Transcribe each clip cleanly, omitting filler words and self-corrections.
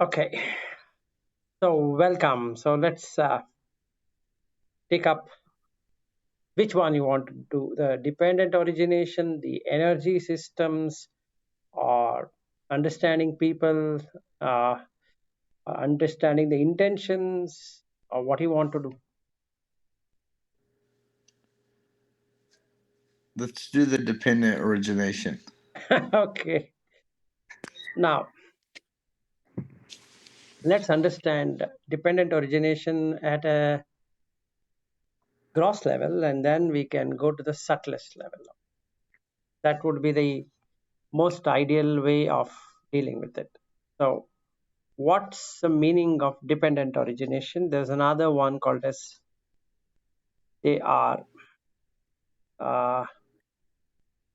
Okay, so welcome. So let's pick up which one you want to do, the dependent origination, the energy systems, or understanding people, uh, understanding the intentions, or what you want to do. Let's do the dependent origination. Okay, now let's understand dependent origination at a gross level, and then we can go to the subtlest level. That would be the most ideal way of dealing with it. So, what's the meaning of dependent origination? There's another one called as they are uh,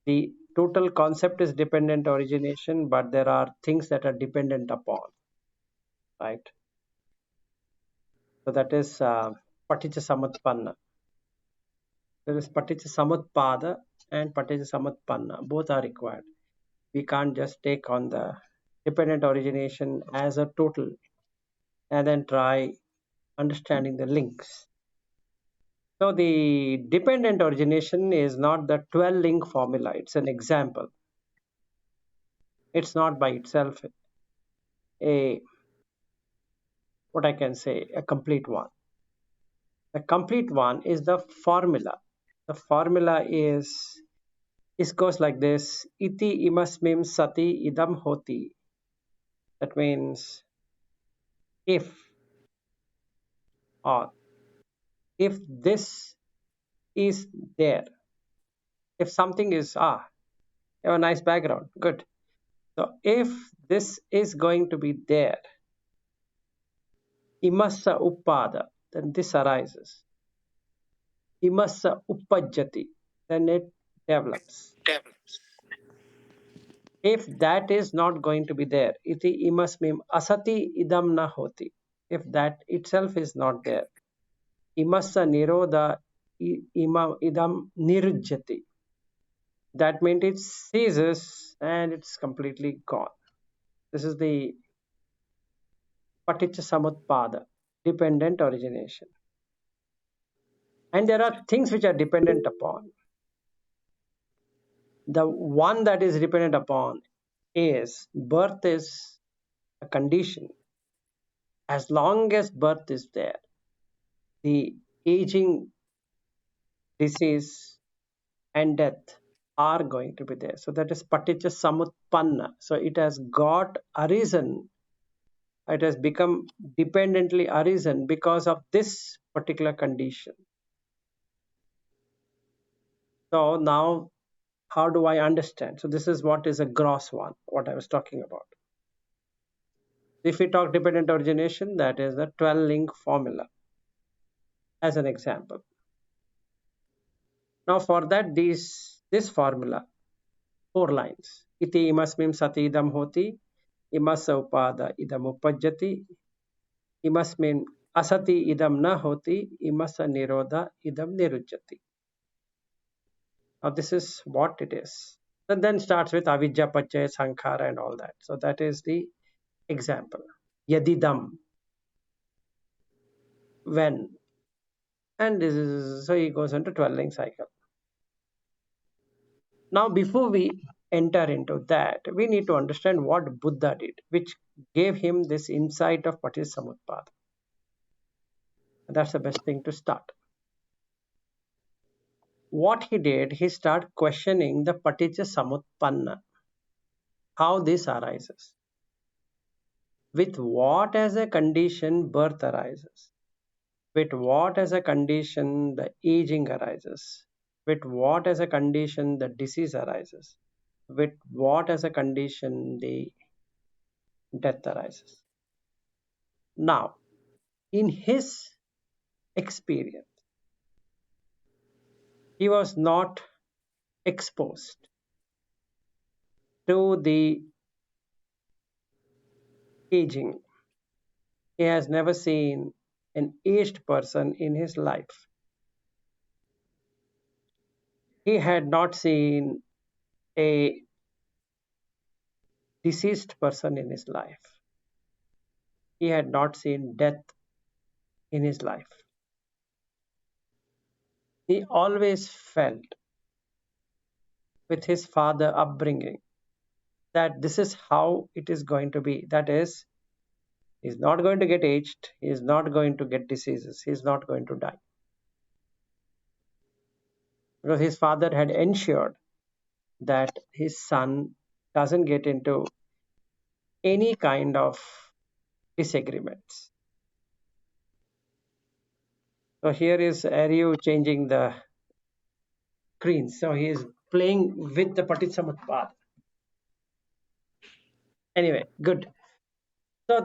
the total concept is dependent origination, but there are things that are dependent upon, right? So that is paticca samutpanna. There is paticca samutpada and paticca samutpanna. Both are required. We can't just take on the dependent origination as a total and then try understanding the links. So the dependent origination is not the 12 link formula. It's an example. It's not by itself a, what I can say, a complete one. The complete one is the formula. The formula is, it goes like this: iti imasmim sati idam hoti. That means if, or if this is there, if something is, you have a nice background, good. So if this is going to be there, imassa uppada, then this arises. Imassa uppajjati, then it develops. If that is not going to be there, iti imasmim asati idam na hoti. If that itself is not there, imassa nirodha idam nirujjati. That means it ceases and it's completely gone. This is the paticca samutpada, dependent origination. And there are things which are dependent upon. The one that is dependent upon is birth is a condition. As long as birth is there, the aging, disease, and death are going to be there. So that is paticca samutpanna. So it has got arisen, it has become dependently arisen because of this particular condition. So now, how do I understand? So this is what is a gross one, what I was talking about. If we talk dependent origination, that is the 12 link formula as an example. Now for that, this formula, 4 lines. Iti imasmim sati idam hoti, imassa upada idam upajjati, imasmin asati idam na hoti, imassa nirodha idam nirujjati. Now this is what it is. And then starts with avidya, pachaya, sankhara and all that. So that is the example. Yadidam, when. And this is, so he goes into 12 link cycle. Now, before we enter into that, we need to understand what Buddha did, which gave him this insight of Paticca. That's the best thing to start. What he did, he started questioning the Paticca, how this arises. With what as a condition birth arises? With what as a condition the aging arises? With what as a condition the disease arises? With what as a condition the death arises? Now, in his experience, he was not exposed to the aging. He has never seen an aged person in his life. He had not seen a deceased person in his life. he had not seen death in his life. He always felt with his father upbringing that this is how it is going to be. That is, he's not going to get aged, he is not going to get diseases, he is not going to die. Because his father had ensured that his son doesn't get into any kind of disagreements. So here is Aryu changing the screen. So he is playing with the Paticamutpad. Anyway, good. So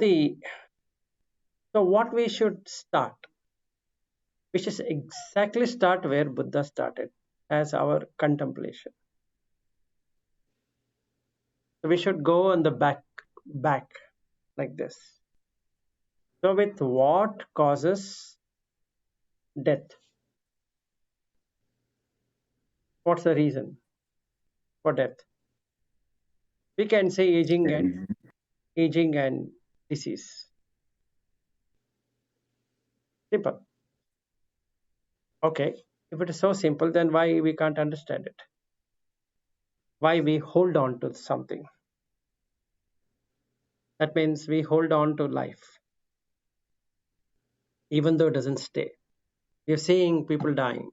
what we should start, we should exactly start where Buddha started, as our contemplation. So we should go on the back like this. So with what causes death? What's the reason for death? We can say aging and disease. Simple. Okay. If it is so simple, then why we can't understand it? Why we hold on to something? That means we hold on to life, even though it doesn't stay. We are seeing people dying.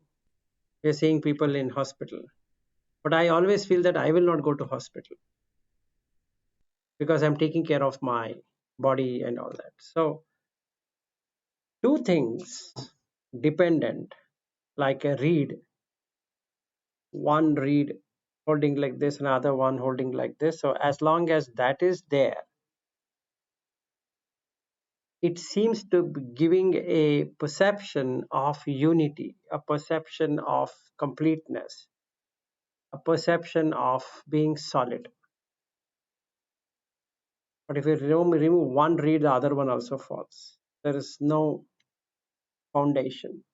We are seeing people in hospital. But I always feel that I will not go to hospital because I'm taking care of my body and all that. So two things dependent, like a reed, one reed holding like this, another one holding like this. So as long as that is there, it seems to be giving a perception of unity, a perception of completeness, a perception of being solid. But if you remove one reed, the other one also falls. There is no foundation.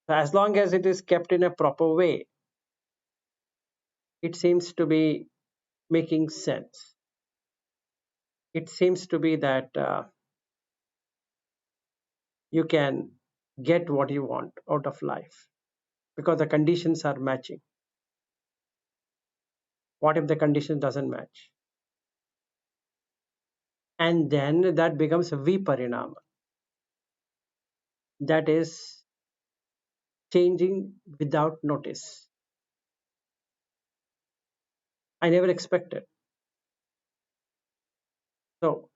So as long as it is kept in a proper way, it seems to be making sense. It seems to be that you can get what you want out of life because the conditions are matching. What if the condition doesn't match? And then that becomes viparinama. That is changing without notice. I never expected. So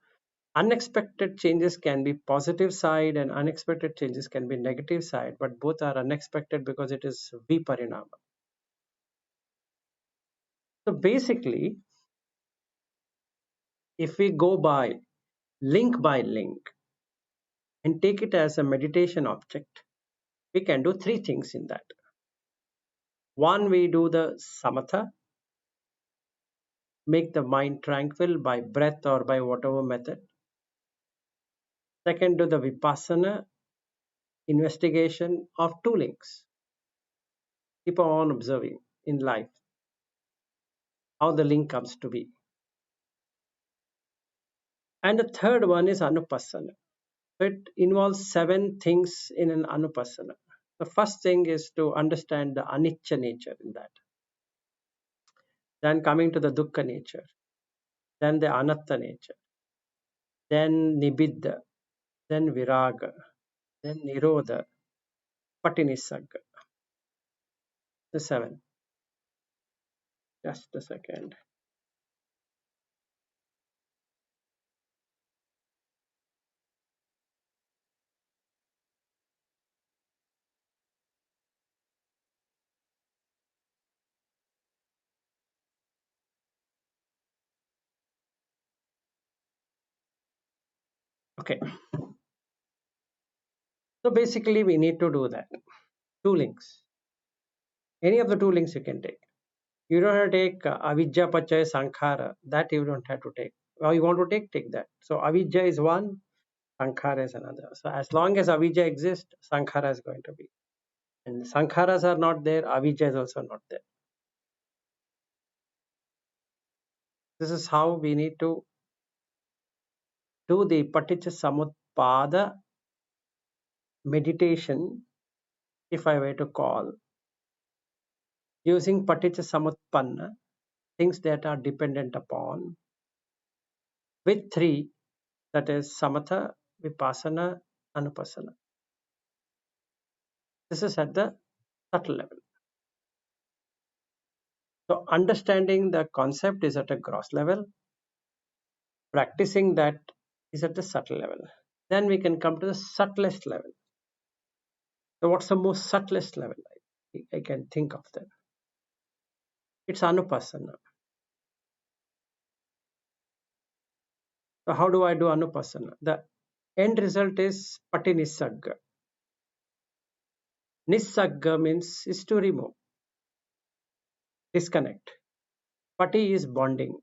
unexpected changes can be positive side and unexpected changes can be negative side, but both are unexpected because it is viparinama. So basically, if we go by link and take it as a meditation object, we can do three things in that. One, we do the samatha, make the mind tranquil by breath or by whatever method. Second, do the vipassana, investigation of two links. Keep on observing in life how the link comes to be. And the third one is anupassana. So it involves 7 things in an anupassana. The first thing is to understand the anicca nature in that. Then coming to the dukkha nature. Then the anatta nature. Then nibbidha. Then viraga. Then nirodha. Patinisagga. The 7. Just a second. Okay. So basically we need to do that. 2 links. Any of the 2 links you can take. You don't have to take avidya, pachaya, sankhara. That you don't have to take. Or you want to take that. So avidya is one, sankhara is another. So as long as avidya exists, sankhara is going to be. And sankharas are not there, avidya is also not there. This is how we need to do the Paticca Samutpada meditation, if I were to call, using Paticca Samutpanna, things that are dependent upon, with three, that is Samatha, Vipassana, Anupassana. This is at the subtle level. So understanding the concept is at a gross level, practicing that is at the subtle level. Then we can come to the subtlest level. So what's the most subtlest level I can think of that? It's Anupassana. So how do I do Anupassana? The end result is Pati Nisagga. Nisagga means is to remove, disconnect. Pati is bonding.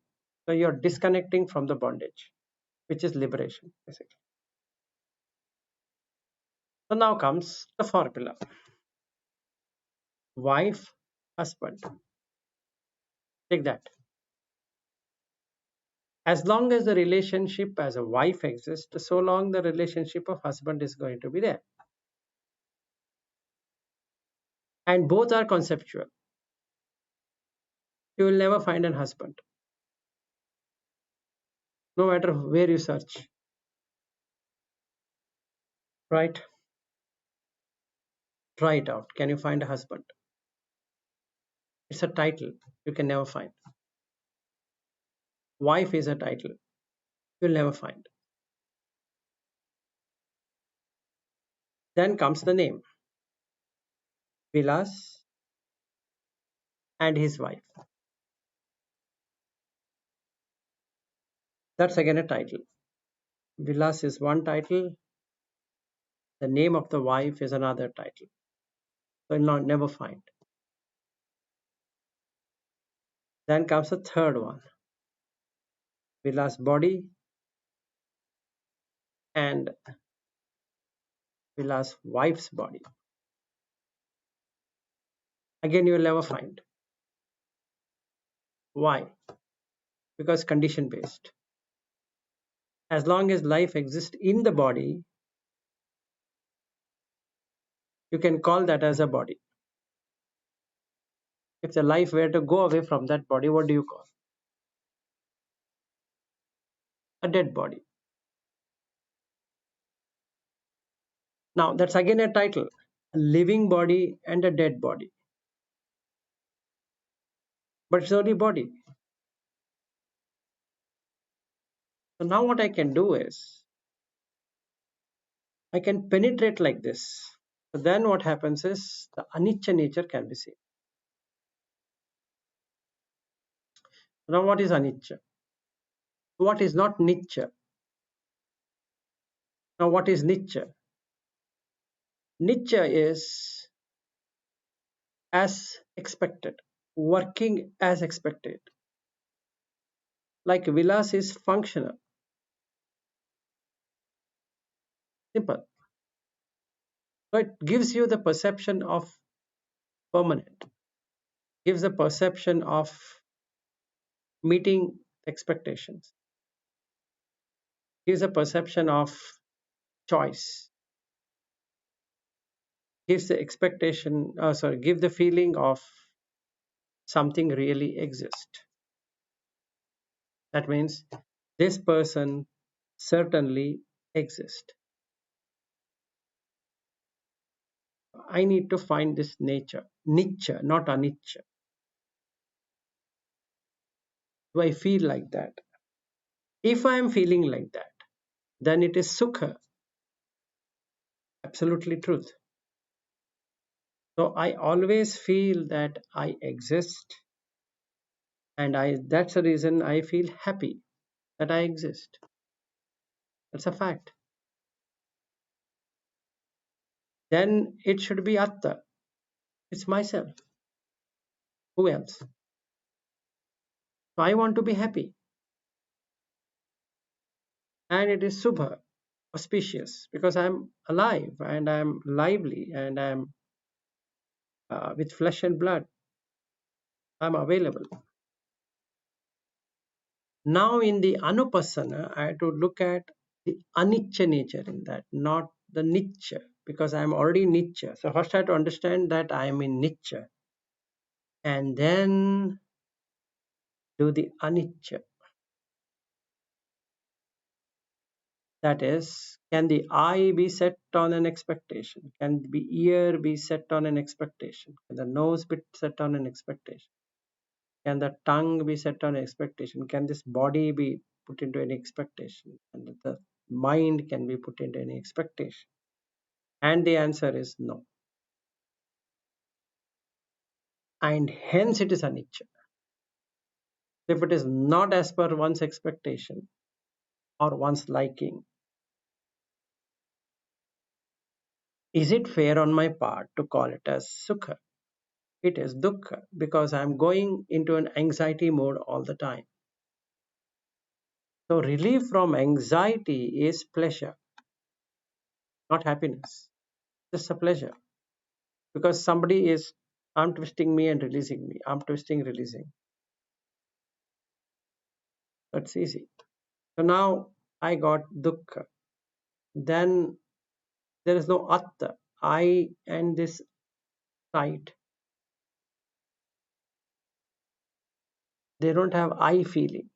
So you're disconnecting from the bondage, which is liberation, basically. So now comes the formula. Wife, husband. Take that. As long as the relationship as a wife exists, so long the relationship of husband is going to be there. And both are conceptual. You will never find an husband, no matter where you search. Right? Try it out. Can you find a husband? It's a title you can never find. Wife is a title you'll never find. Then comes the name, Vilas and his wife. That's again a title. Vilas is one title. The name of the wife is another title. So you'll never find. Then comes the third one, Vilas' body and Vilas' wife's body. Again, you will never find. Why? Because condition based. As long as life exists in the body, you can call that as a body. If the life were to go away from that body, what do you call? A dead body. Now, that's again a title, a living body and a dead body. But it's only body. So now what I can do is, I can penetrate like this. So then what happens is, the anicca nature can be seen. Now what is anicca? What is not nicca? Now what is nicca? Nicca is as expected, working as expected. Like Vilas is functional. Simple. So it gives you the perception of permanent, gives the perception of meeting expectations, gives a perception of choice, gives the expectation, give the feeling of something really exists. That means this person certainly exists. I need to find this nature, nicca, not anicca. Do I feel like that? If I am feeling like that, then it is sukha, absolutely truth. So I always feel that I exist, and that's the reason I feel happy that I exist. That's a fact. Then it should be atta. It's myself. Who else? So I want to be happy. And it is subha, auspicious, because I'm alive and I'm lively and I'm with flesh and blood. I'm available. Now in the anupassana, I had to look at the anicca nature in that, not the nicca, because I'm already nicca. So first I have to understand that I am in nicca, and then do the anicca. That is, can the eye be set on an expectation? Can the ear be set on an expectation? Can the nose be set on an expectation? Can the tongue be set on expectation? Can this body be put into any expectation? And the mind can be put into any expectation? And the answer is no. And hence it is anicca. If it is not as per one's expectation or one's liking, is it fair on my part to call it as sukha? It is dukkha, because I'm going into an anxiety mode all the time. So relief from anxiety is pleasure, not happiness. Just a pleasure. Because somebody is arm twisting me and releasing me. Arm twisting, releasing. That's easy. So now I got dukkha. Then there is no atta. I and this sight, they don't have I feeling.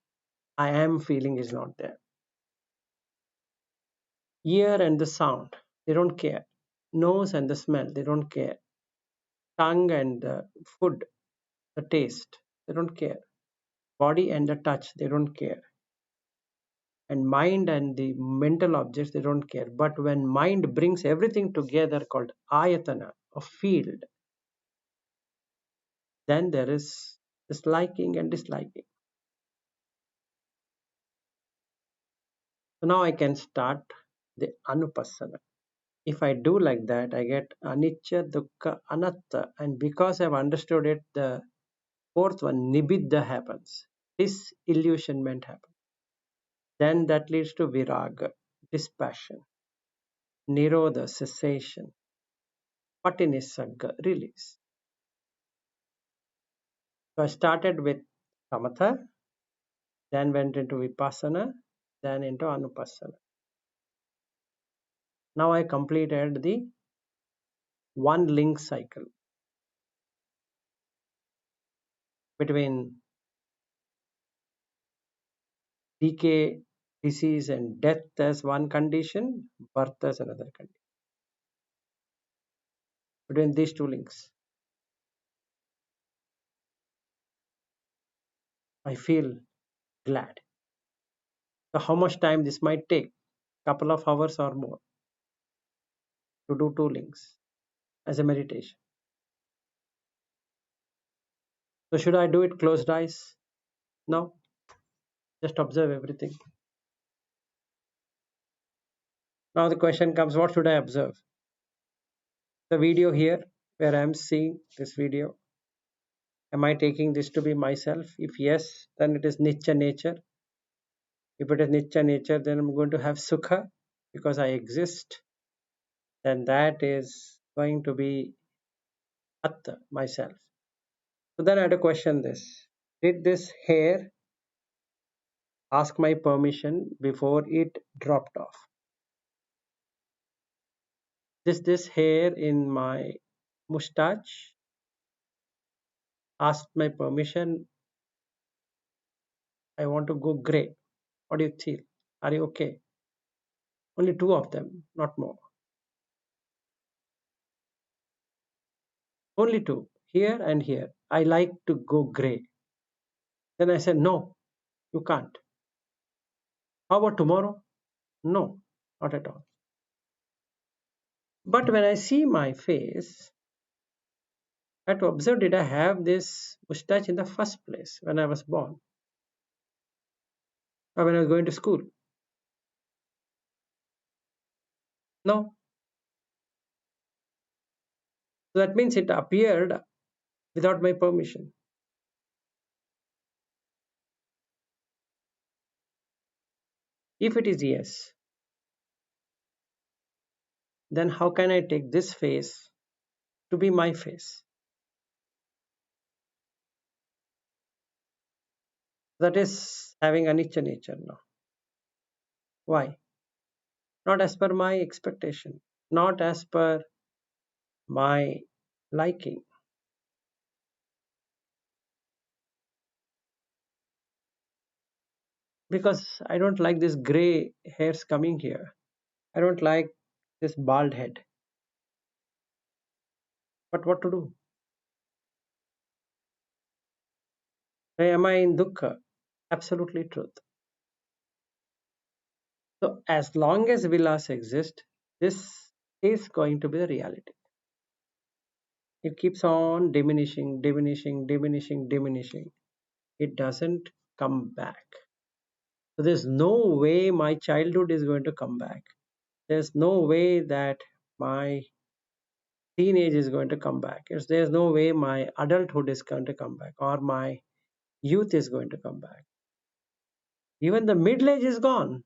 I am feeling is not there. Ear and the sound, they don't care. Nose and the smell, they don't care. Tongue and the food, the taste, they don't care. Body and the touch, they don't care. And mind and the mental objects, they don't care. But when mind brings everything together called ayatana, a field, then there is this liking and disliking. So now I can start the anupassana. If I do like that, I get anicca, dukkha, anatta. And because I've understood it, the fourth one, nibbidha, happens. Disillusionment happens. Then that leads to viraga, dispassion, nirodha, cessation, patinisagga, release. So I started with samatha, then went into vipassana, then into anupassana. Now I completed the one link cycle between decay, disease, and death as one condition, birth as another condition. Between these two links, I feel glad. So how much time this might take? Couple of hours or more to do two links as a meditation. So should I do it closed eyes? No, just observe everything. Now the question comes, what should I observe? The video here where I am seeing this video, am I taking this to be myself? If yes, then it is Nicca nature. If it is Nicca nature, then I'm going to have Sukha because I exist. Then that is going to be Atta, myself. So then I had to question this. Did this hair ask my permission before it dropped off? This hair in my mustache asked my permission. I want to go gray. What do you feel? Are you okay? Only two of them, not more. Only two, here and here. I like to go gray. Then I said, no, you can't. How about tomorrow? No, not at all. But when I see my face, I have to observe, did I have this mustache in the first place when I was born or when I was going to school? No. So that means it appeared without my permission. If it is yes, then how can I take this face to be my face? That is having anicca nature now. Why? not as per my expectation, not as per my liking. Because I don't like this gray hairs coming here. I don't like this bald head. But what to do? Am I in dukkha? Absolutely truth. So as long as villas exist, this is going to be the reality. It keeps on diminishing, diminishing, diminishing, diminishing. It doesn't come back. So there's no way my childhood is going to come back. There's no way that my teenage is going to come back. There's no way my adulthood is going to come back or my youth is going to come back. Even the middle age is gone.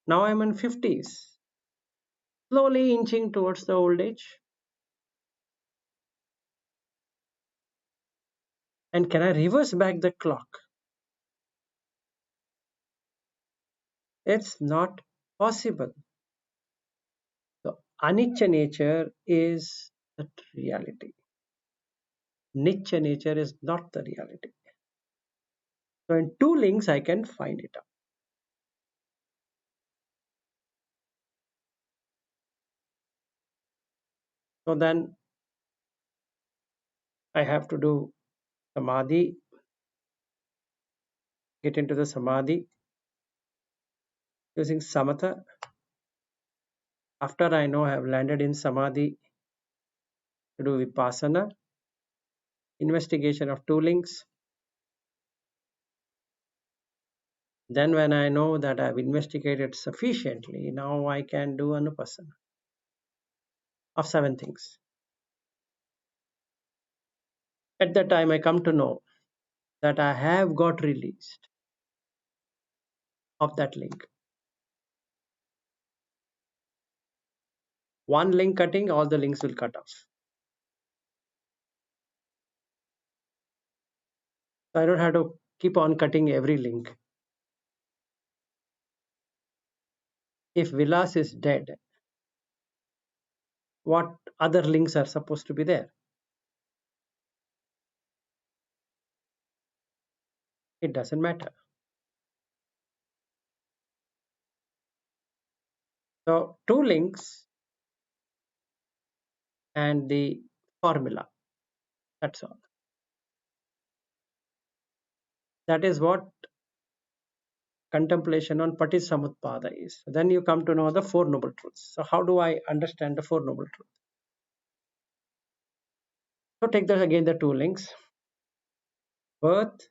Now I'm in 50s, slowly inching towards the old age. And can I reverse back the clock? It's not possible. So anicca nature is the reality. Nicha nature is not the reality. So in two links I can find it out. So then I have to do samadhi, get into the samadhi using samatha. After I know I have landed in samadhi, to do vipassana, investigation of two links. Then when I know that I've investigated sufficiently, now I can do anupassana of seven things. At that time I come to know that I have got released of that link. One link cutting, all the links will cut off. So I don't have to keep on cutting every link. If Vilas is dead, what other links are supposed to be there? It doesn't matter. So two links and the formula. That's all. That is what contemplation on Patisamutpada is. Then you come to know the Four Noble Truths. So how do I understand the Four Noble Truths? So take that again, the two links: birth,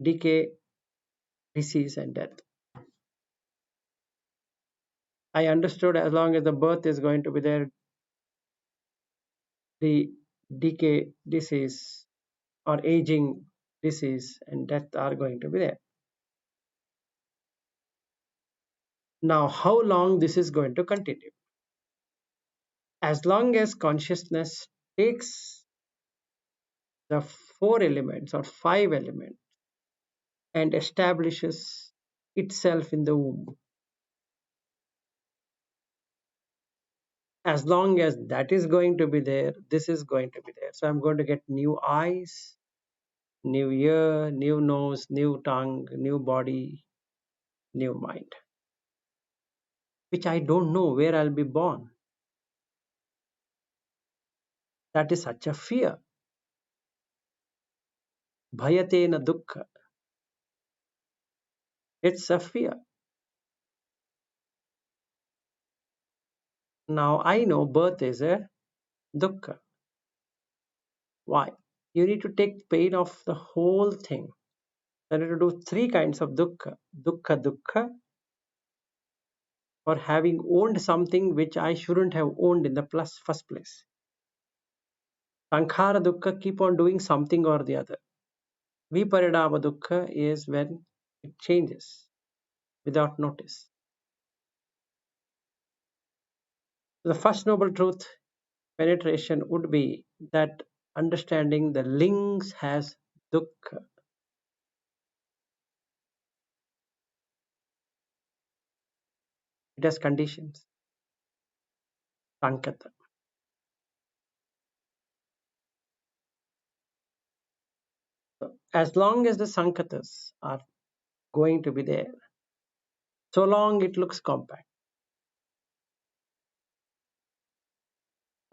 decay, disease, and death. I understood as long as the birth is going to be there, the decay, disease, or aging, disease, and death are going to be there. Now, how long this is going to continue? As long as consciousness takes the four elements or five elements and establishes itself in the womb, as long as that is going to be there, this is going to be there. So I'm going to get new eyes, new ear, new nose, new tongue, new body, new mind, which I don't know where I'll be born. That is such a fear. Bhayatena dukkha. It's a fear. Now I know birth is a dukkha. Why? You need to take pain of the whole thing. You need to do three kinds of dukkha. Dukkha dukkha, for having owned something which I shouldn't have owned in the first place. Sankhara dukkha, keep on doing something or the other. Viparinama dukkha is when it changes without notice. The first noble truth penetration would be that understanding the links has dukkha. It has conditions. Sankata. So as long as the sankatas are going to be there, so long it looks compact.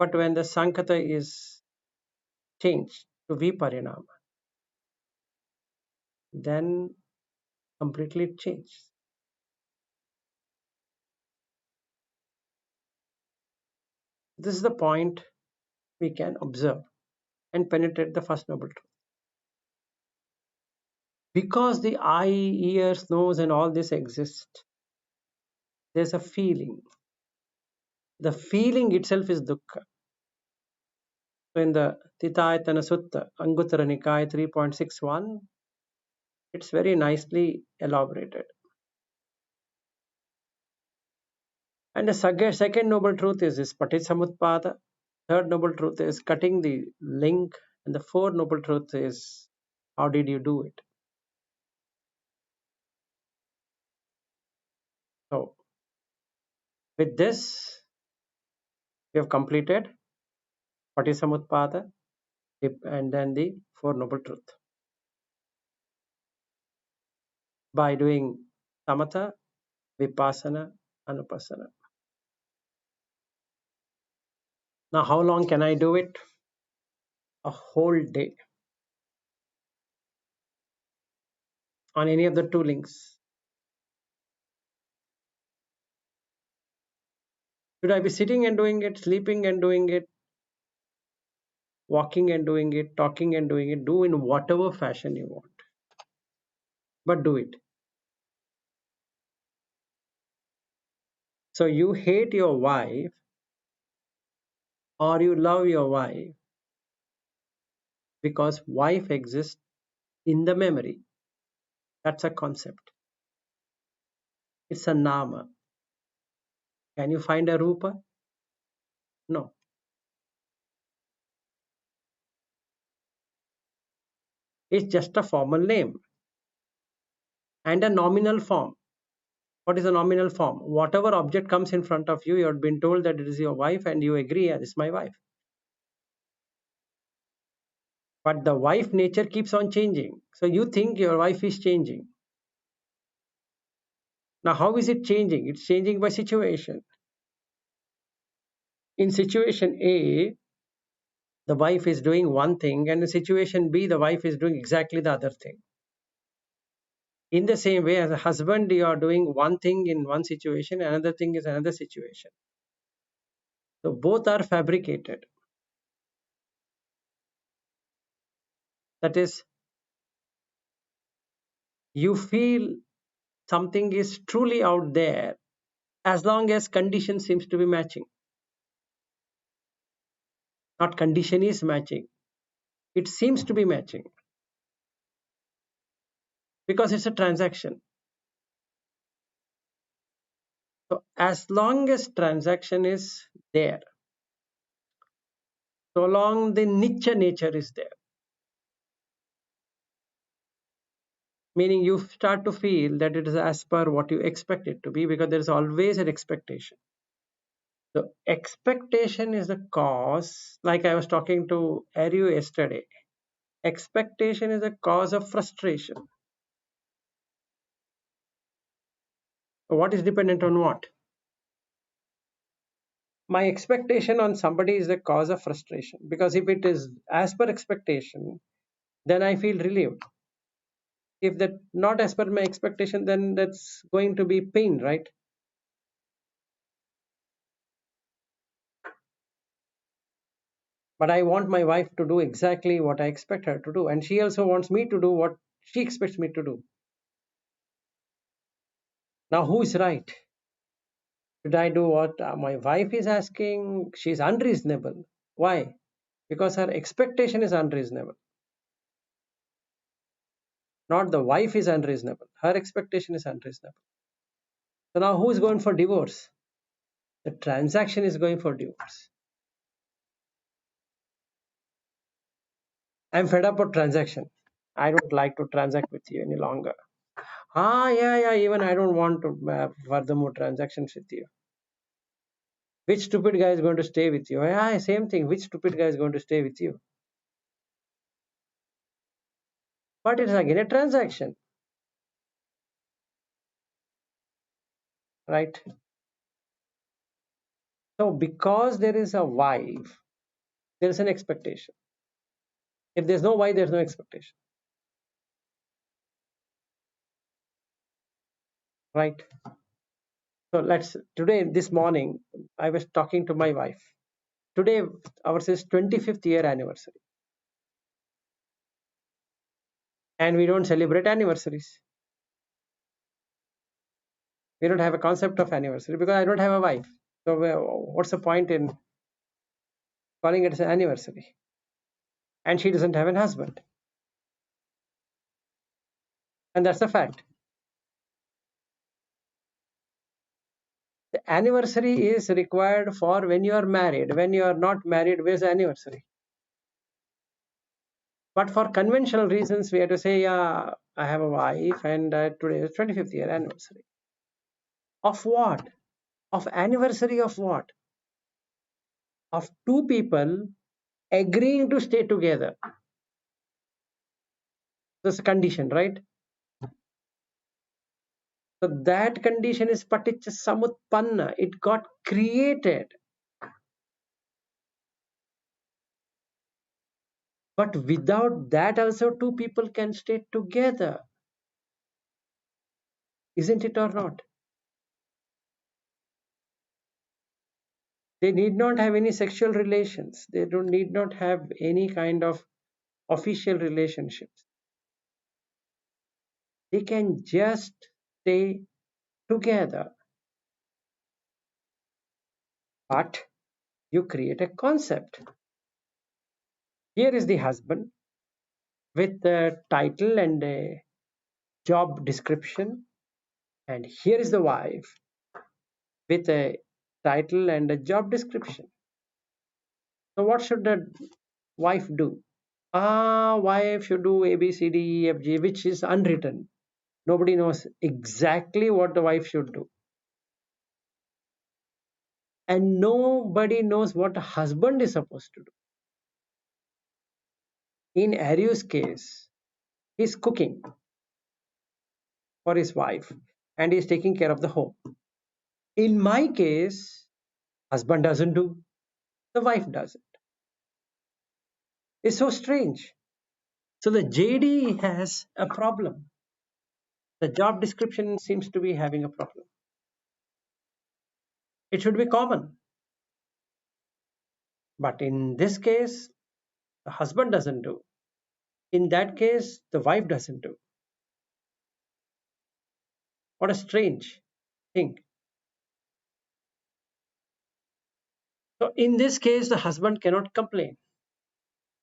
But when the sankata is changed to viparinama, then completely it changes. This is the point we can observe and penetrate the first noble truth. Because the eye, ears, nose, and all this exist, there's a feeling. The feeling itself is dukkha. So in the Titayatana Sutta, Anguttara Nikaya 3.61, it's very nicely elaborated. And the second noble truth is this Paticamutpada. Third noble truth is cutting the link. And the fourth noble truth is how did you do it? So with this, we have completed Paticamutpada and then the four noble truth. By doing samatha, vipassana, anupassana. Now, how long can I do it? A whole day on any of the two links. Should I be sitting and doing it, sleeping and doing it, walking and doing it, talking and doing it? Do in whatever fashion you want, but do it. So you hate your wife or you love your wife because wife exists in the memory. That's a concept. It's a nama. Can you find a rupa? No. It's just a formal name and a nominal form. What is a nominal form? Whatever object comes in front of you, you have been told that it is your wife and you agree, yeah, this is my wife. But the wife nature keeps on changing. So you think your wife is changing. Now, how is it changing? It's changing by situation. In situation A, the wife is doing one thing, and in situation B, the wife is doing exactly the other thing. In the same way, as a husband, you are doing one thing in one situation, another thing is another situation. So both are fabricated. That is, you feel something is truly out there as long as condition seems to be matching. Not condition is matching. It seems to be matching because it's a transaction. So as long as transaction is there, so long the niche nature is there. Meaning you start to feel that it is as per what you expect it to be because there is always an expectation. So expectation is the cause, like I was talking to Ariu yesterday. Expectation is the cause of frustration. What is dependent on what? My expectation on somebody is the cause of frustration because if it is as per expectation, then I feel relieved. If that not as per my expectation, then that's going to be pain, right? But I want my wife to do exactly what I expect her to do, and she also wants me to do what she expects me to do. Now, who is right? Should I do what my wife is asking? She's unreasonable. Why? Because her expectation is unreasonable. Not the wife is unreasonable. Her expectation is unreasonable. So now who is going for divorce? The transaction is going for divorce. I'm fed up with transaction. I don't like to transact with you any longer. Yeah, even I don't want to furthermore transactions with you. Which stupid guy is going to stay with you? Yeah, same thing. Which stupid guy is going to stay with you? But it's again a transaction, right? So because there is a wife, there is an expectation. If there's no wife, there's no expectation, right? So today, this morning, I was talking to my wife. Today, ours is 25th year anniversary, and we don't celebrate anniversaries. We don't have a concept of anniversary because I don't have a wife. So what's the point in calling it as an anniversary? And she doesn't have a husband, and that's a fact. The anniversary is required for when you are married. When you are not married, where's the anniversary? But for conventional reasons, we have to say, yeah, I have a wife, and today is 25th year anniversary. Of what? Of anniversary of what? Of two people agreeing to stay together. That's a condition, right? So that condition is paticca samutpanna. It got created. But without that also two people can stay together. Isn't it or not? They need not have any sexual relations. They don't need not have any kind of official relationships. They can just stay together. But you create a concept. Here is the husband with a title and a job description, and here is the wife with a title and a job description. So what should the wife do? Wife should do A, B, C, D, E, F, G, which is unwritten. Nobody knows exactly what the wife should do. And nobody knows what a husband is supposed to do. In Aryu's case, he's cooking for his wife and he's taking care of the home. In my case, husband doesn't do, the wife does it. It's so strange. So the JD has a problem. The job description seems to be having a problem. It should be common. But in this case, the husband doesn't do. In that case, the wife doesn't do. What a strange thing. So in this case, the husband cannot complain.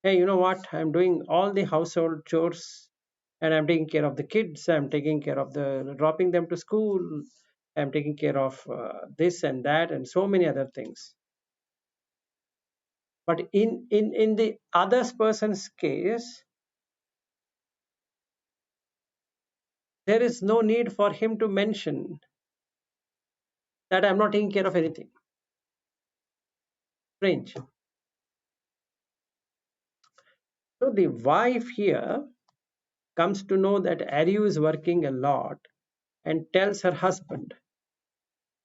Hey, you know what? I'm doing all the household chores and I'm taking care of the kids. I'm taking care of dropping them to school. I'm taking care of this and that and so many other things. But in the other person's case, there is no need for him to mention that I'm not taking care of anything. Strange. So the wife here comes to know that Aryu is working a lot and tells her husband,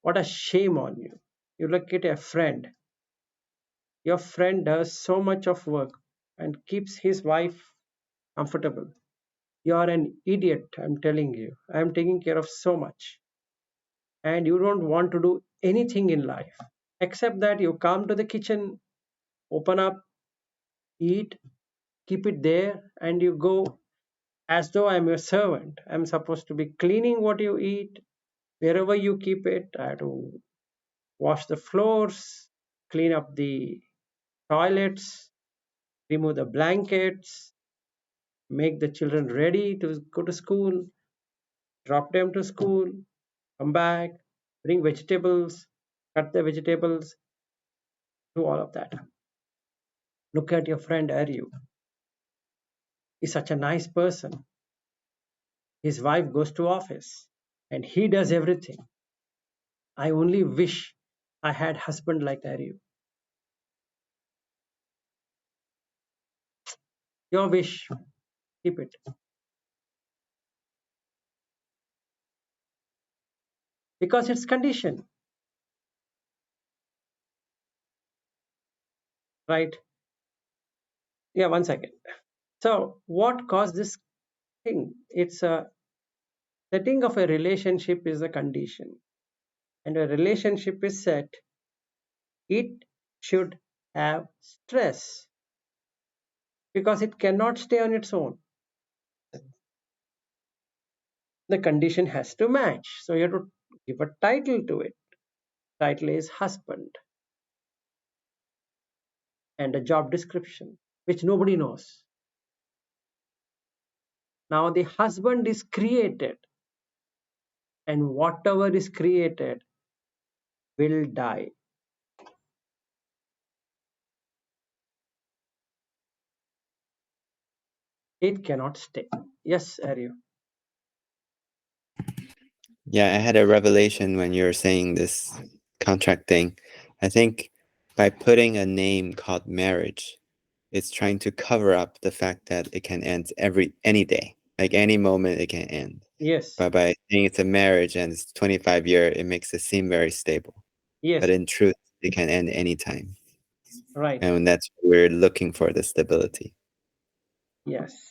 what a shame on you. You look at a friend. Your friend does so much of work and keeps his wife comfortable. You are an idiot, I'm telling you. I'm taking care of so much. And you don't want to do anything in life except that you come to the kitchen, open up, eat, keep it there, and you go as though I'm your servant. I'm supposed to be cleaning what you eat, wherever you keep it. I have to wash the floors, clean up the toilets, remove the blankets, make the children ready to go to school, drop them to school, come back, bring vegetables, cut the vegetables, do all of that. Look at your friend Aryu. He's such a nice person. His wife goes to office and he does everything. I only wish I had husband like Aryu. Your wish, keep it. Because it's condition, right? Yeah, 1 second. So what caused this thing? It's a setting of a relationship is a condition. And a relationship is set, it should have stress because it cannot stay on its own. The condition has to match. So you have to give a title to it. Title is husband and a job description, which nobody knows. Now the husband is created, and whatever is created will die. It cannot stay. Yes, Aryu. Yeah, I had a revelation when you were saying this contract thing. I think by putting a name called marriage, it's trying to cover up the fact that it can end any day, like any moment it can end. Yes. But by saying it's a marriage and it's 25 years, it makes it seem very stable. Yes. But in truth, it can end anytime. Right. And that's what we're looking for, the stability. Yes.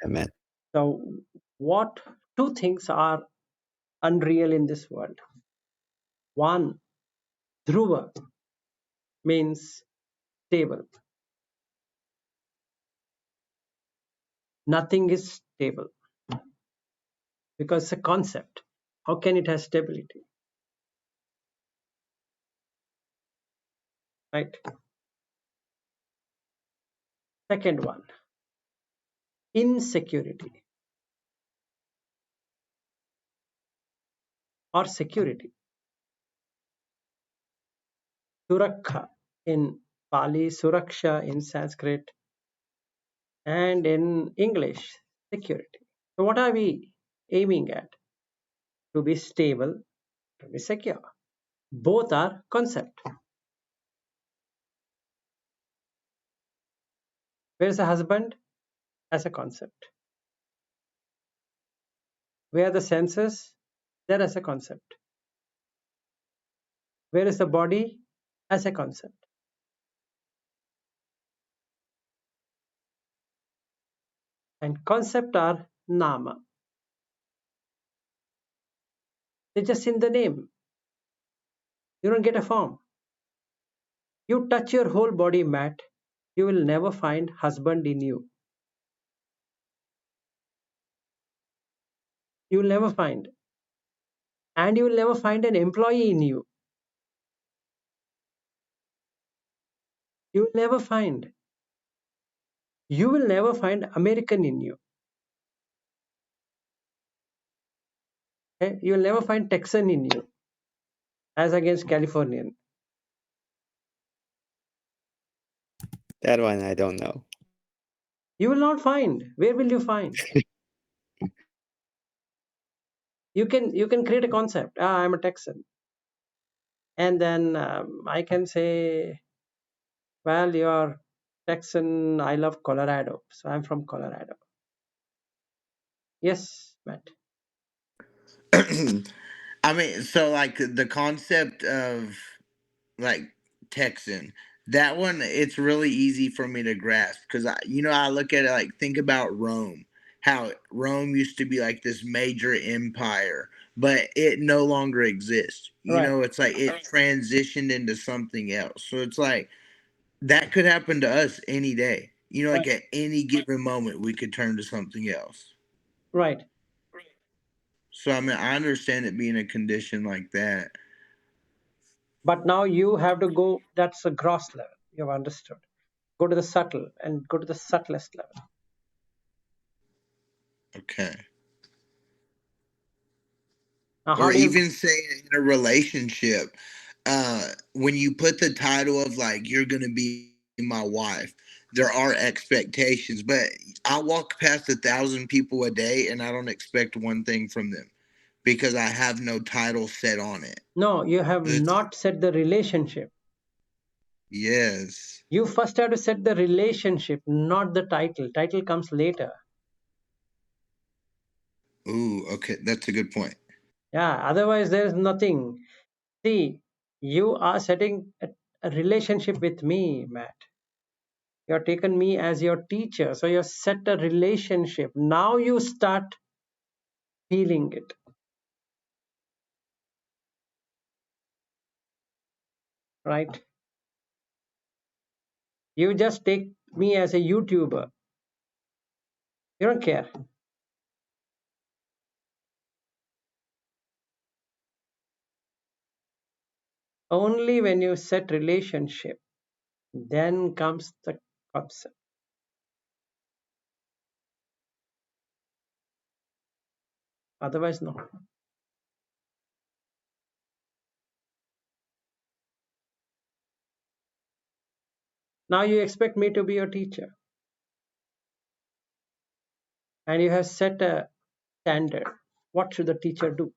Amen. So what two things are unreal in this world? One, dhruva means stable. Nothing is stable because it's a concept. How can it have stability? Right. Second one, insecurity or security. Surakha in Pali, Suraksha in Sanskrit, and in English, security. So what are we aiming at? To be stable, to be secure. Both are concept. Where is the husband? As a concept. Where are the senses? There as a concept. Where is the body? As a concept. And concept are nama. They're just in the name. You don't get a form. You touch your whole body mat, you will never find husband in you. You will never find. And you will never find an employee in you. You will never find. You will never find American in you. Okay? You will never find Texan in you as against Californian. That one I don't know. You will not find. Where will you find? You can create a concept. I'm a Texan. And then I can say, well, you're Texan, I love Colorado. So I'm from Colorado. Yes, Matt. I mean, so like the concept of like Texan, that one, it's really easy for me to grasp because I look at it like think about Rome, how Rome used to be like this major empire, but it no longer exists. Right. It's like it transitioned into something else. So it's like that could happen to us any day. Like Right. at any given moment, we could turn to something else. Right. So I mean, I understand it being a condition like that. But now you have to go, that's a gross level. You have understood. Go to the subtle and go to the subtlest level. Okay. Now, how Or do you? even say in a relationship, when you put the title of like you're gonna be my wife, there are expectations, but I walk past 1,000 people a day and I don't expect one thing from them because I have no title set on it. No, you have It's, not set the relationship. yes. You first have to set the relationship, not the title. Title comes later. Ooh, okay, that's a good point. Yeah, otherwise there is nothing. See, you are setting a relationship with me, Matt. You have taken me as your teacher. So you have set a relationship. Now you start feeling it, right? You just take me as a YouTuber. You don't care. Only when you set relationship, then comes the concept. Otherwise, no. Now you expect me to be your teacher. And you have set a standard. What should the teacher do?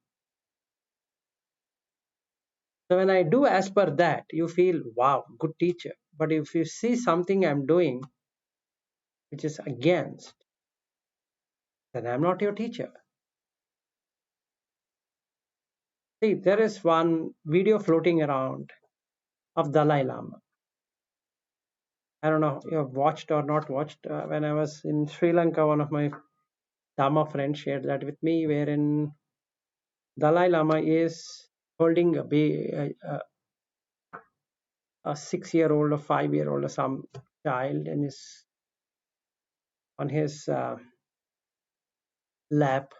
So when I do as per that, you feel, wow, good teacher. But if you see something I'm doing which is against, then I'm not your teacher. See, there is one video floating around of Dalai Lama. I don't know if you have watched or not watched. When I was in Sri Lanka, one of my Dhamma friends shared that with me, wherein Dalai Lama is holding a 6-year-old or 5-year-old or some child and is on his lap,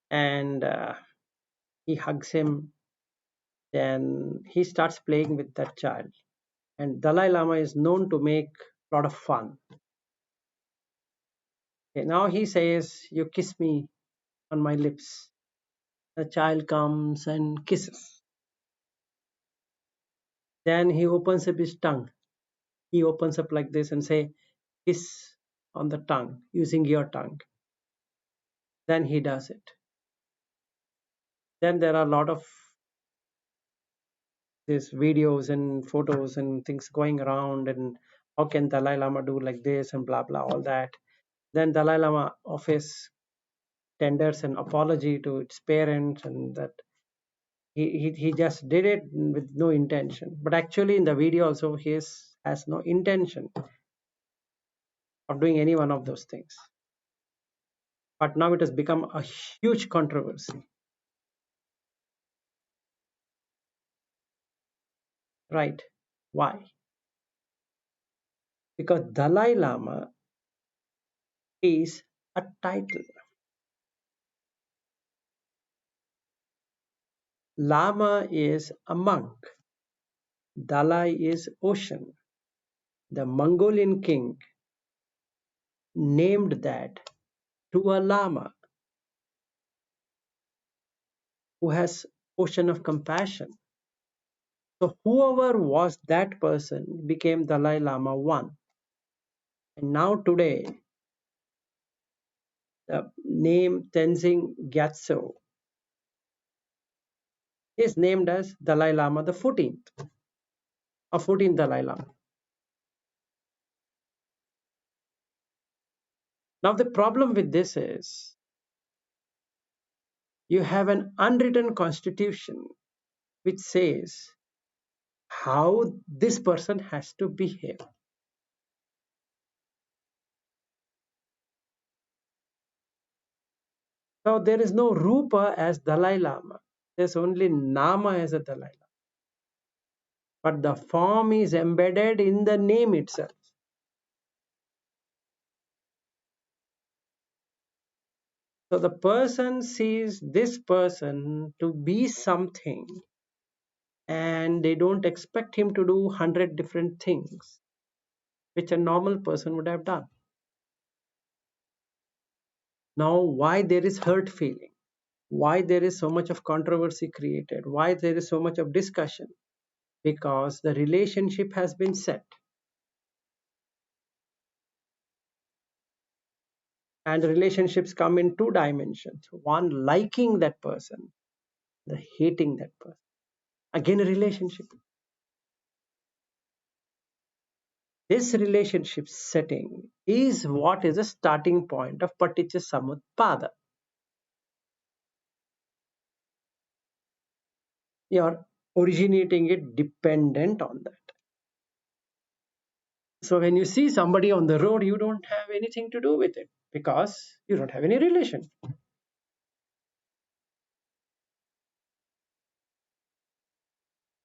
and he hugs him. Then he starts playing with that child. And Dalai Lama is known to make a lot of fun. Okay, now he says, "You kiss me on my lips." The child comes and kisses. Then he opens up his tongue. He opens up like this and say, "Kiss on the tongue using your tongue." Then he does it. Then there are a lot of these videos and photos and things going around, and how can Dalai Lama do like this and blah blah all that. Then Dalai Lama offers tenders an apology to its parents, and that he just did it with no intention. But actually in the video also has no intention of doing any one of those things. But now it has become a huge controversy, right? Why? Because Dalai Lama is a title. Lama is a monk. Dalai is ocean. The Mongolian king named that to a Lama who has ocean of compassion. So whoever was that person became Dalai Lama one. And now today, the name Tenzin Gyatso is named as Dalai Lama the 14th, or 14th Dalai Lama. Now the problem with this is you have an unwritten constitution which says how this person has to behave. So there is no Rupa as Dalai Lama. There's only Nama as a Dalai Lama. But the form is embedded in the name itself. So the person sees this person to be something, and they don't expect him to do 100 different things which a normal person would have done. Now, why there is hurt feeling? Why there is so much of controversy created? Why there is so much of discussion? Because the relationship has been set. And relationships come in two dimensions. One, liking that person, the hating that person. Again, a relationship. This relationship setting is what is the starting point of Paticca Samutpada. You're originating it dependent on that. So when you see somebody on the road, you don't have anything to do with it because you don't have any relation.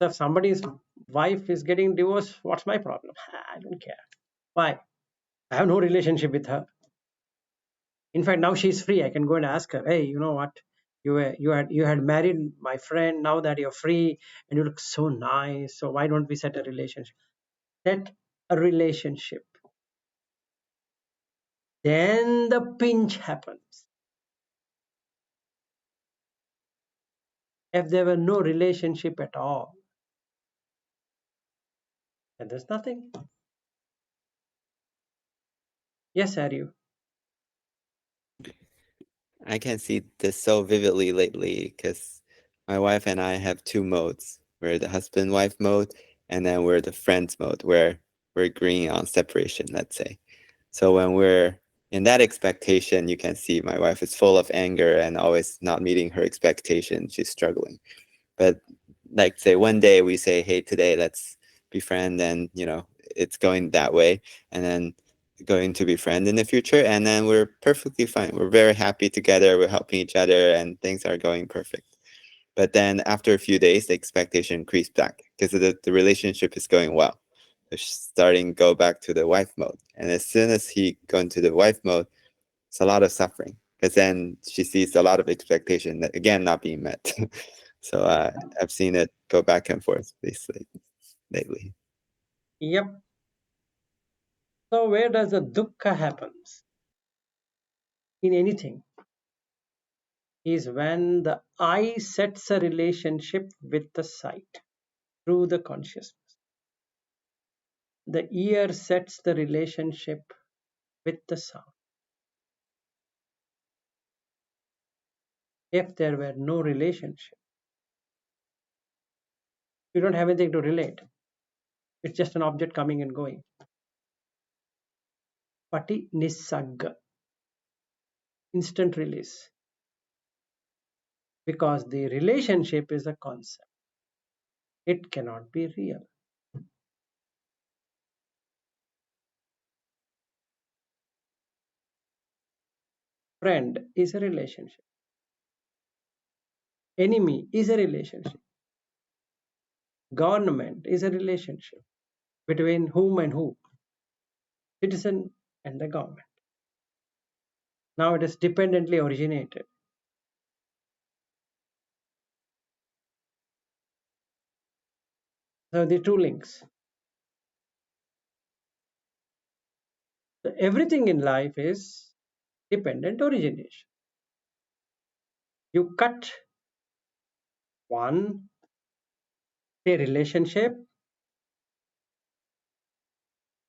So if somebody's wife is getting divorced, what's my problem? I don't care. Why? I have no relationship with her. In fact, now she's free. I can go and ask her, hey, you know what? You had married my friend. Now that you're free and you look so nice, so why don't we set a relationship? Set a relationship. Then the pinch happens. If there were no relationship at all, then there's nothing. Yes, Aryu. I can see this so vividly lately because my wife and I have two modes. We're the husband-wife mode, and then we're the friends mode, where we're agreeing on separation, let's say. So when we're in that expectation, you can see my wife is full of anger and always not meeting her expectation. She's struggling. But like say one day we say, hey, today let's be friends, and it's going that way. And then going to be friends in the future, and then we're perfectly fine. We're very happy together. We're helping each other, and things are going perfect. But then after a few days, the expectation creeps back because the relationship is going well. So she's starting to go back to the wife mode. And as soon as he go into the wife mode, it's a lot of suffering because then she sees a lot of expectation that, again, not being met. So I've seen it go back and forth basically lately. Yep. So where does the dukkha happens in anything is when the I sets a relationship with the sight through the consciousness. The ear sets the relationship with the sound. If there were no relationship, you don't have anything to relate. It's just an object coming and going. Pati nisagga, instant release. Because the relationship is a concept. It cannot be real. Friend is a relationship. Enemy is a relationship. Government is a relationship between whom and who? Citizen and the government. Now it is dependently originated. So the two links. So everything in life is dependent origination. You cut one, say relationship,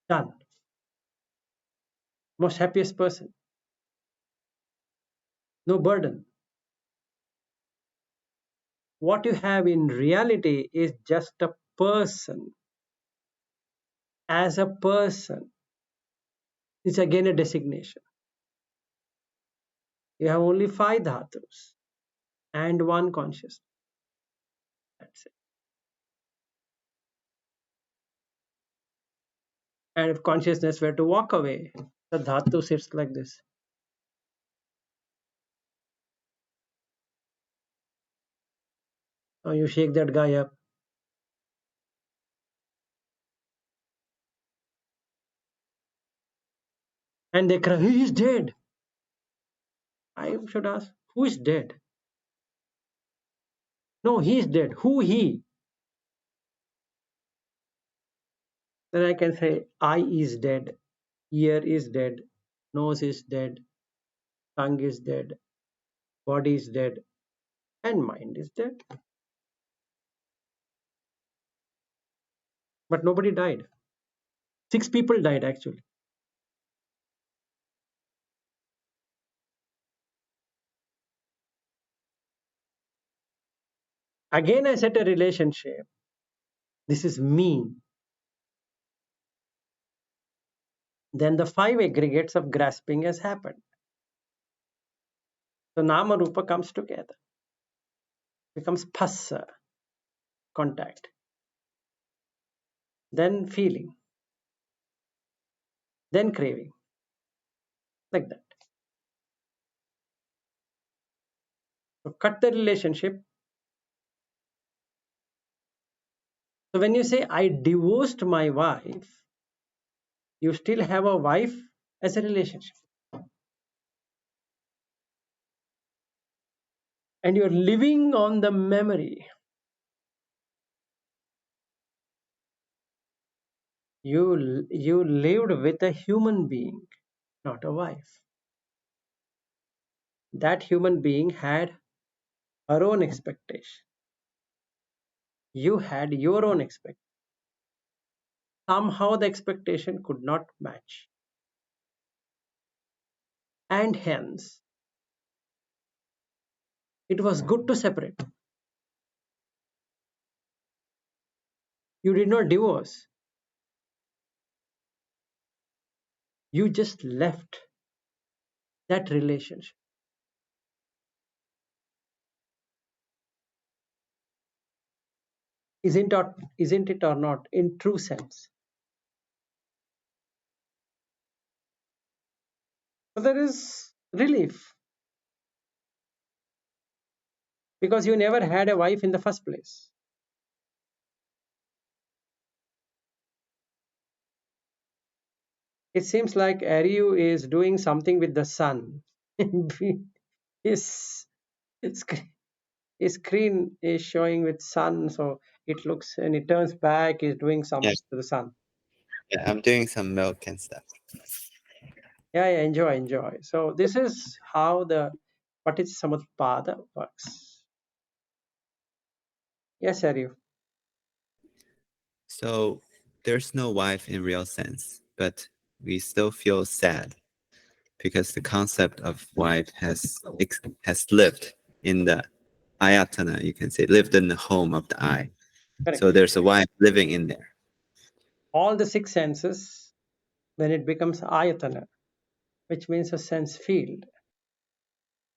done. Most happiest person. No burden. What you have in reality is just a person. As a person, it's again a designation. You have only 5 dhatus and one consciousness. That's it. And if consciousness were to walk away, the dhatu sits like this. Now you shake that guy up and they cry, he is dead. I should ask, who is dead? No, he is dead. Who he? Then I can say, eye is dead, ear is dead, nose is dead, tongue is dead, body is dead, and mind is dead. But nobody died. 6 people died actually. Again, I set a relationship. This is me. Then the 5 aggregates of grasping has happened. So Nama Rupa comes together, becomes phassa, contact, then feeling, then craving, like that. So cut the relationship. So when you say, I divorced my wife, you still have a wife as a relationship. And you're living on the memory. You lived with a human being, not a wife. That human being had her own expectation. You had your own expectation. Somehow the expectation could not match. And hence, it was good to separate. You did not divorce. You just left that relationship. Isn't it or not in true sense? So there is relief because you never had a wife in the first place. It seems like Aryu is doing something with the sun. his, his his screen is showing with sun, so it looks and it turns back. He's doing Yeah, something to the sun. yeah, I'm doing some milk and stuff. Yeah, enjoy. So this is how the Paticcasamuppada works. Yes, Aryu. So there's no wife in real sense, but we still feel sad because the concept of wife has lived in the ayatana, you can say, lived in the home of the I. Correct. So there's a wife living in there. All the 6 senses, when it becomes ayatana, which means a sense field,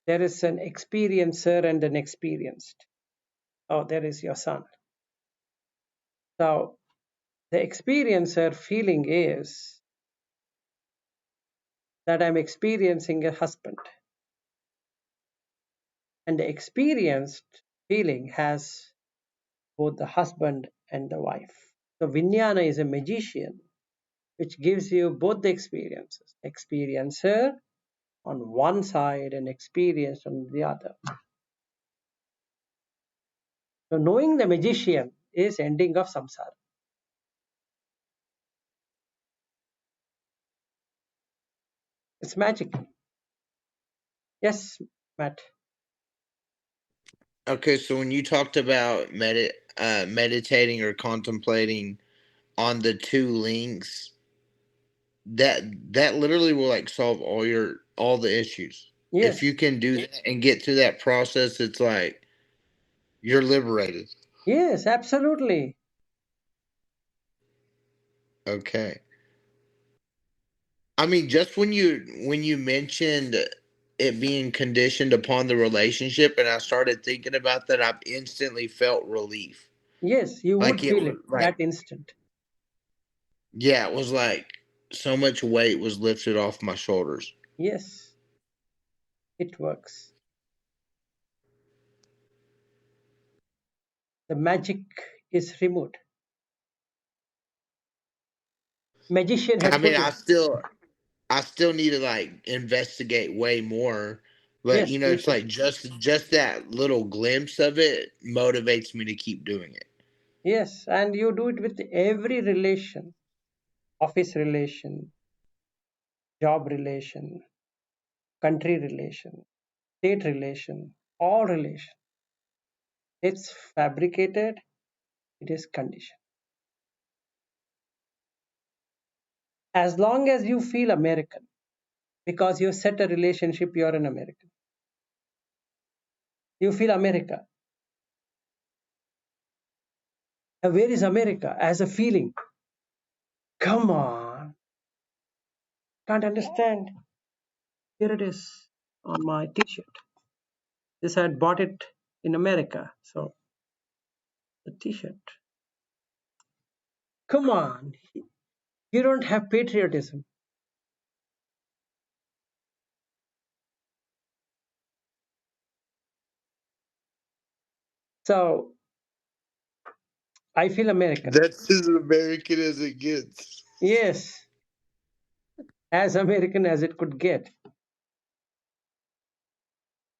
there is an experiencer and an experienced. Oh, there is your son. So the experiencer feeling is that I'm experiencing a husband, and the experienced feeling has both the husband and the wife. So Vijnana is a magician which gives you both the experiences, experiencer on one side and experience on the other. So knowing the magician is ending of samsara. It's magic. Yes, Matt. Okay, so when you talked about meditating or contemplating on the two links, that that literally will like solve all the issues. If you Yes, can do that and get to that process, it's like you're liberated. yes, absolutely. Okay. I mean, just when you mentioned it being conditioned upon the relationship, and I started thinking about that, I've instantly felt relief. Yes, you would Like it feel was it like, that instant. yeah, it was like so much weight was lifted off my shoulders. Yes, it works. The magic is removed. Magician I had mean, put in. I still need to like investigate way more, but Yes, you know, you it's should. like just that little glimpse of it motivates me to keep doing it. Yes, and you do it with every relation, office relation, job relation, country relation, state relation, all relation. It's fabricated, it is conditioned. As long as you feel American, because you set a relationship, you're an American. You feel America. And where is America as a feeling? Come on, can't understand. Here it is on my t-shirt. This I had bought it in America. So the t-shirt. Come on, you don't have patriotism. So I feel American. That's as American as it gets. Yes, as American as it could get.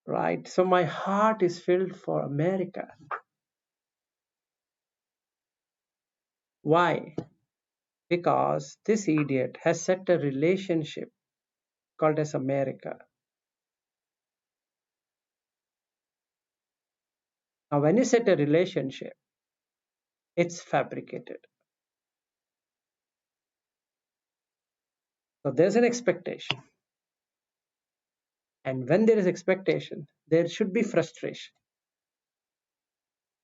Right. So my heart is filled for America. Why? Because this idiot has set a relationship called as America. Now, when you set a relationship, it's fabricated. So there's an expectation. And when there is expectation, there should be frustration.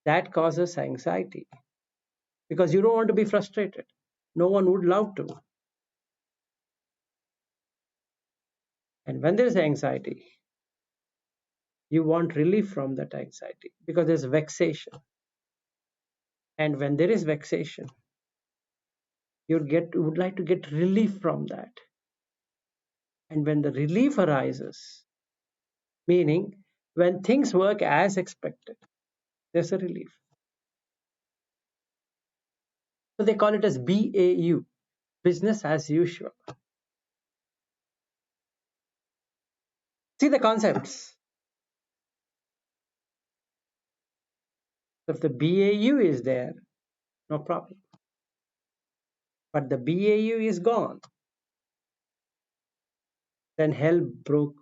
That causes anxiety because you don't want to be frustrated. No one would love to. And when there's anxiety, you want relief from that anxiety because there's vexation. And when there is vexation, you would like to get relief from that. And when the relief arises, meaning when things work as expected, there's a relief. So they call it as BAU, business as usual. See the concepts. If the BAU is there, no problem. But the BAU is gone, then hell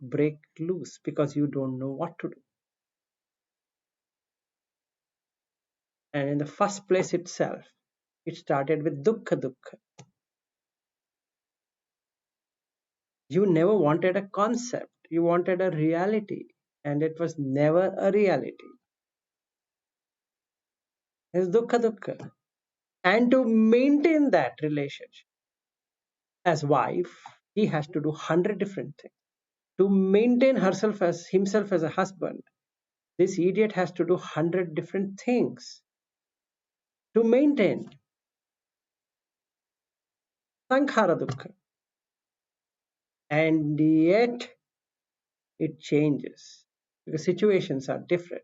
break loose because you don't know what to do. And in the first place itself, it started with dukkha dukkha. You never wanted a concept, you wanted a reality, and it was never a reality. It's dukkha dukkha. And to maintain that relationship as wife, he has to do 100 different things. To maintain himself as a husband, this idiot has to do 100 different things to maintain sankhara dukkha. And yet it changes because situations are different.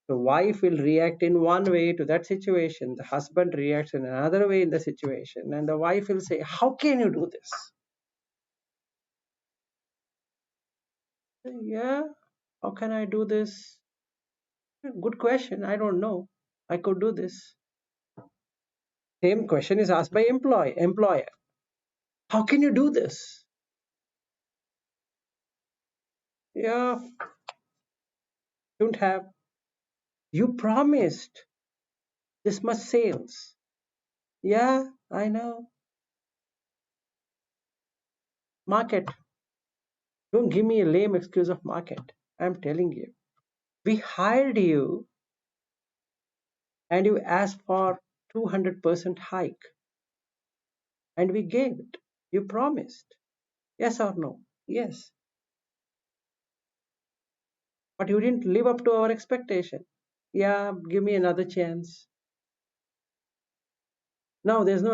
The wife will react in one way to that situation, the husband reacts in another way in the situation, and the wife will say, how can you do this? Yeah, how can I do this? Good question. I don't know. I could do this. Same question is asked by employer. How can you do this? Yeah, don't have. You promised this much sales. Yeah, I know. Market. Don't give me a lame excuse of market. I'm telling you. We hired you and you asked for 200% hike and we gave it. You promised. Yes or no? Yes. But you didn't live up to our expectation. Yeah, give me another chance. No, there's no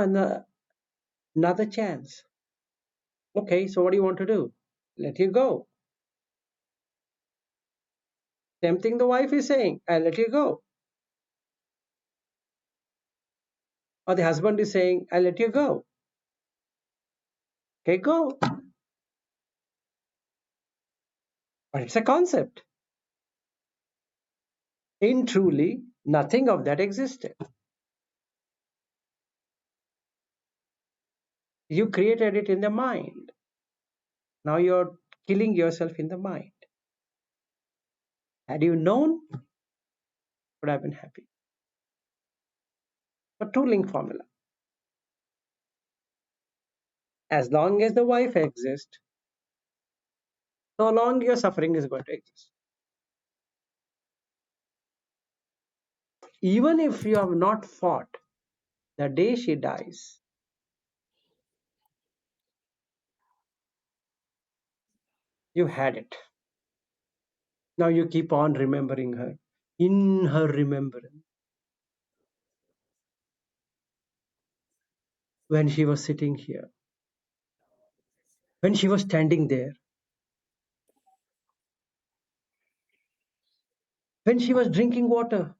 another chance. Okay, so what do you want to do? Let you go. Same thing the wife is saying. I'll let you go. Or the husband is saying, I'll let you go. Okay, go. But it's a concept. In truly, nothing of that existed. You created it in the mind. Now you're killing yourself in the mind. Had you known, would have been happy. But two-link formula. As long as the wife exists, so long your suffering is going to exist. even if you have not fought, the day she dies, you had it. Now you keep on remembering her. In her remembrance, when she was sitting here, when she was standing there, when she was drinking water.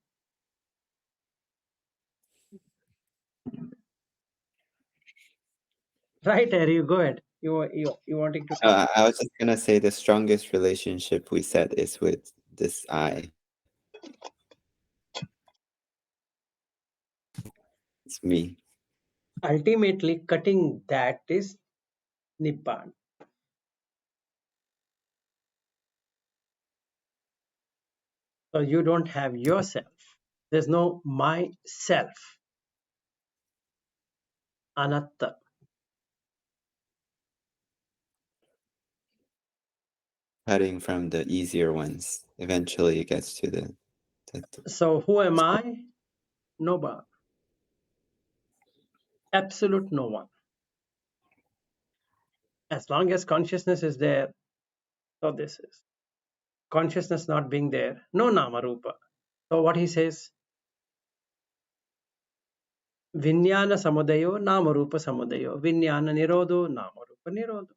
Right, Harry, you go ahead. You wanting to talk? I was just gonna say the strongest relationship we said is with this I. It's me. Ultimately, cutting that is Nibbana. So you don't have yourself. There's no myself, anatta. Cutting from the easier ones. Eventually, it gets to the So who am I? Nobody. Absolute no one. As long as consciousness is there, so this is. Consciousness not being there, no nama rupa. So what he says, Vinyana samudayo, nama rupa samudayo. Vinyana nirodho, nama rupa nirodho.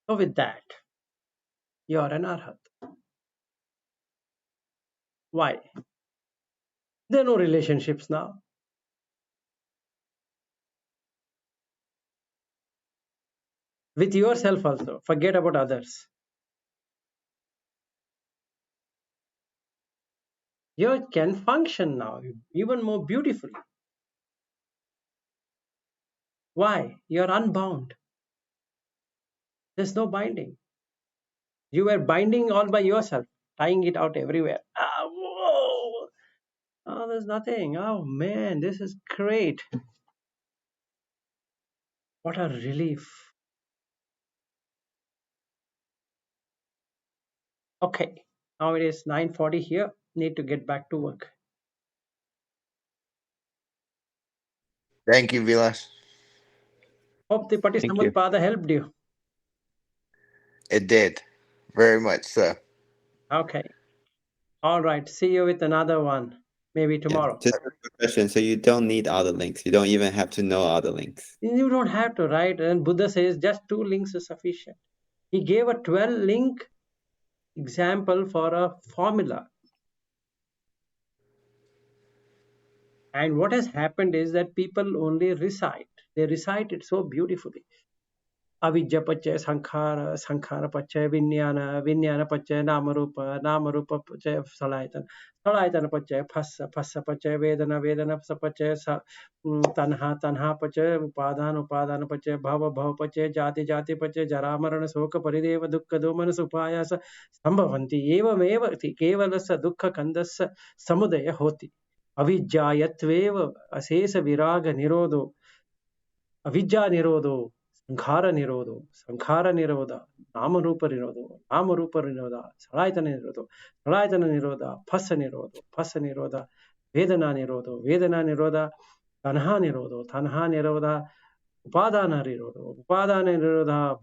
So with that, you are an arhat. Why? There are no relationships now. With yourself also. Forget about others. You can function now even more beautifully. Why? You're unbound. There's no binding. You were binding all by yourself, tying it out everywhere. Whoa! Oh, there's nothing. Oh man, this is great. What a relief. Okay, now it is 9:40 here. Need to get back to work. Thank you, Vilas. Hope the Thank you. Patisamutpada helped you. It did. Very much so. Okay. All right. See you with another one. Maybe Yeah, tomorrow. just a quick question. So you don't need all the links. You don't even have to know all the links. You don't have to, right? And Buddha says just 2 links is sufficient. He gave a 12 link example for a formula. And what has happened is that people only recite. They recite it so beautifully. Avidya pachaya sankhara, sankhara pachaya vinyana pachaya namarupa pachaya salayatana, salayatana pachaya phassa, phassa pachaya vedana pachaya tanha pachaya upadana pachaya bhava pachaya jati pachaya jaramarana soka parideva dukkha domana supayasa sambhavanti evameva kevalasa dukkha kandasa samudaya hoti avidyayatvev asesa viraga nirodho अविद्या निरोधो संखार निरोध नाम रूप निरोध सलायतन निरोध फस निरोध वेदना निरोध तन्हा निरोध उपादान निरोध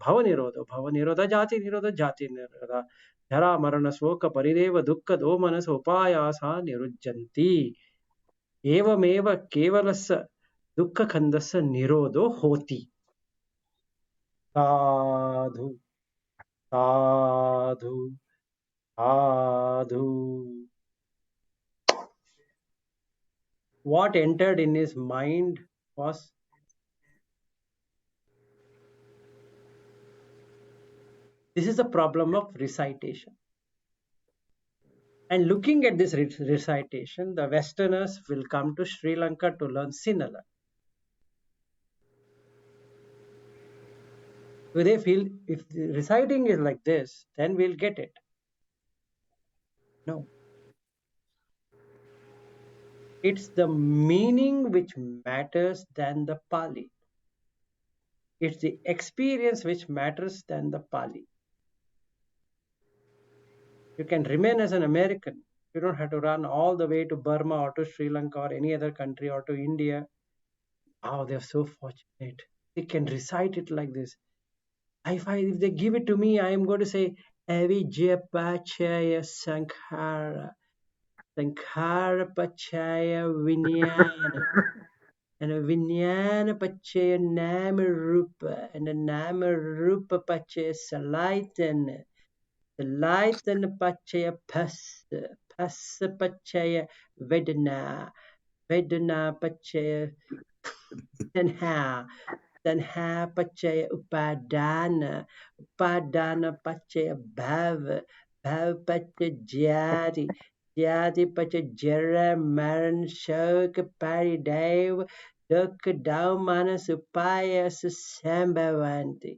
भव निरोध जाति निरोध जरा मरण शोक परिदेव दुःख दोमनस उपायासा निरुज्जन्ति एवमेव केवलस्य दुःख खंडस्य निरोधो होति साधु साधु साधु. What entered in his mind was this is the problem of recitation. And looking at this recitation, the Westerners will come to Sri Lanka to learn Sinhala. So they feel if the reciting is like this, then we'll get it. No. It's the meaning which matters than the Pali. It's the experience which matters than the Pali. You can remain as an American. You don't have to run all the way to Burma or to Sri Lanka or any other country or to India. Oh, they're so fortunate. They can recite it like this. If they give it to me, I am going to say Avijaya Pachaya Sankhara. Sankhara Pachaya Vinyana. And a Vinyana Pachaya Nama Rupa. And a Nama Rupa Pachaya Salaitan. Salaitan Pachaya Passa. Passa Pachaya Vedana. Vedana Pachaya Tanha. Tanha Pachaya Upadana. Upadana Pachaya Bhava. Bhava Pachaya Jati. Jati Pachaya Jara Maran Shoka Paridev. Dukha Daumana Supaya Sambhavanti.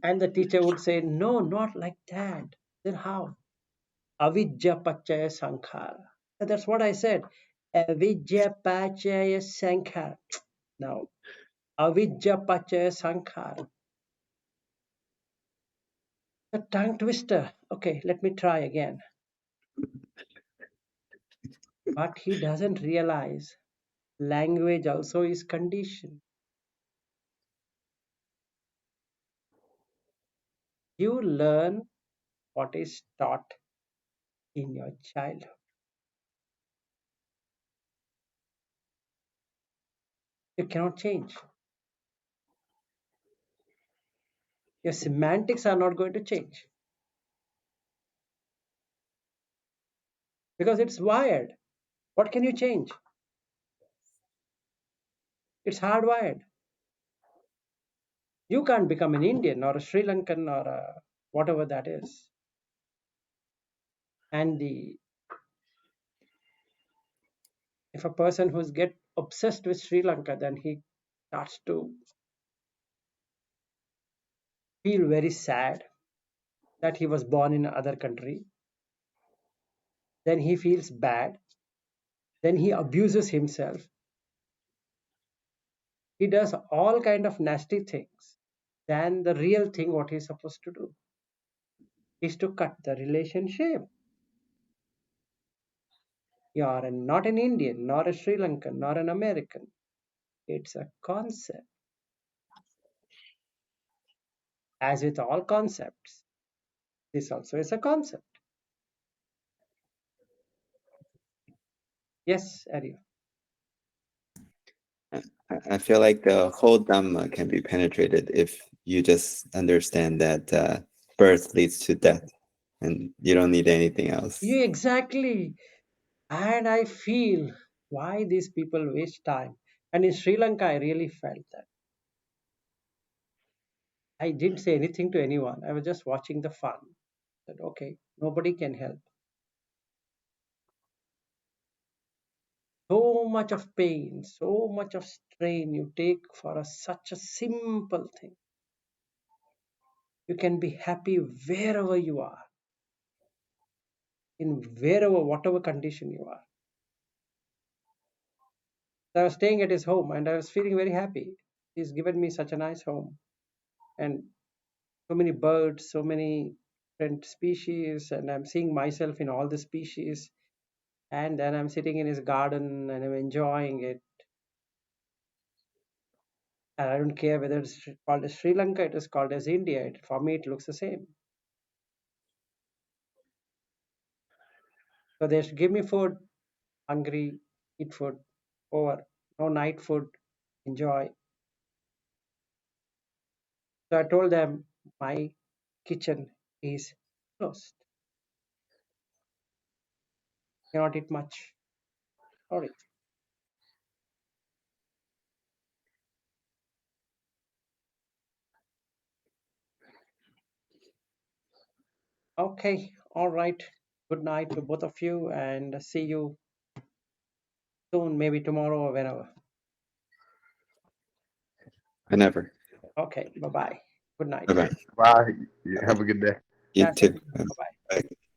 And the teacher would say, no, not like that. Then how? Avidya Pachaya Sankhara. And that's what I said. Avidya Pachaya Sankhara. Now, Avidya Pachaya Sankhara. A tongue twister. Okay, let me try again. But he doesn't realize language also is conditioned. You learn what is taught in your childhood. You cannot change. Your semantics are not going to change because it's wired. What can you change? It's hardwired. You can't become an Indian or a Sri Lankan or a whatever that is. And if a person who's get obsessed with Sri Lanka, then he starts to feel very sad that he was born in another country. Then he feels bad. Then he abuses himself. He does all kind of nasty things. Then the real thing, what he's supposed to do, is to cut the relationship. You are not an Indian, nor a Sri Lankan, nor an American. It's a concept. As with all concepts, this also is a concept. Yes, Arya. I feel like the whole Dhamma can be penetrated if you just understand that birth leads to death and you don't need anything else. Yeah, exactly. And I feel why these people waste time. And in Sri Lanka, I really felt that. I didn't say anything to anyone. I was just watching the fun. That okay, nobody can help. So much of pain, so much of strain you take for such a simple thing. You can be happy wherever you are, in whatever condition you are. So I was staying at his home and I was feeling very happy. He's given me such a nice home and so many birds, so many different species, and I'm seeing myself in all the species. And then I'm sitting in his garden and I'm enjoying it. And I don't care whether it's called as Sri Lanka, it is called as India. For me, it looks the same. So they should give me food, hungry, eat food, over. No night food, enjoy. So I told them my kitchen is closed. Cannot eat much. Sorry. Okay, all right. Good night to both of you and see you soon, maybe tomorrow or whenever. Whenever. Okay, bye-bye. Good night. Bye-bye. Bye. Have a good day. You That's too. it. Bye-bye. Bye.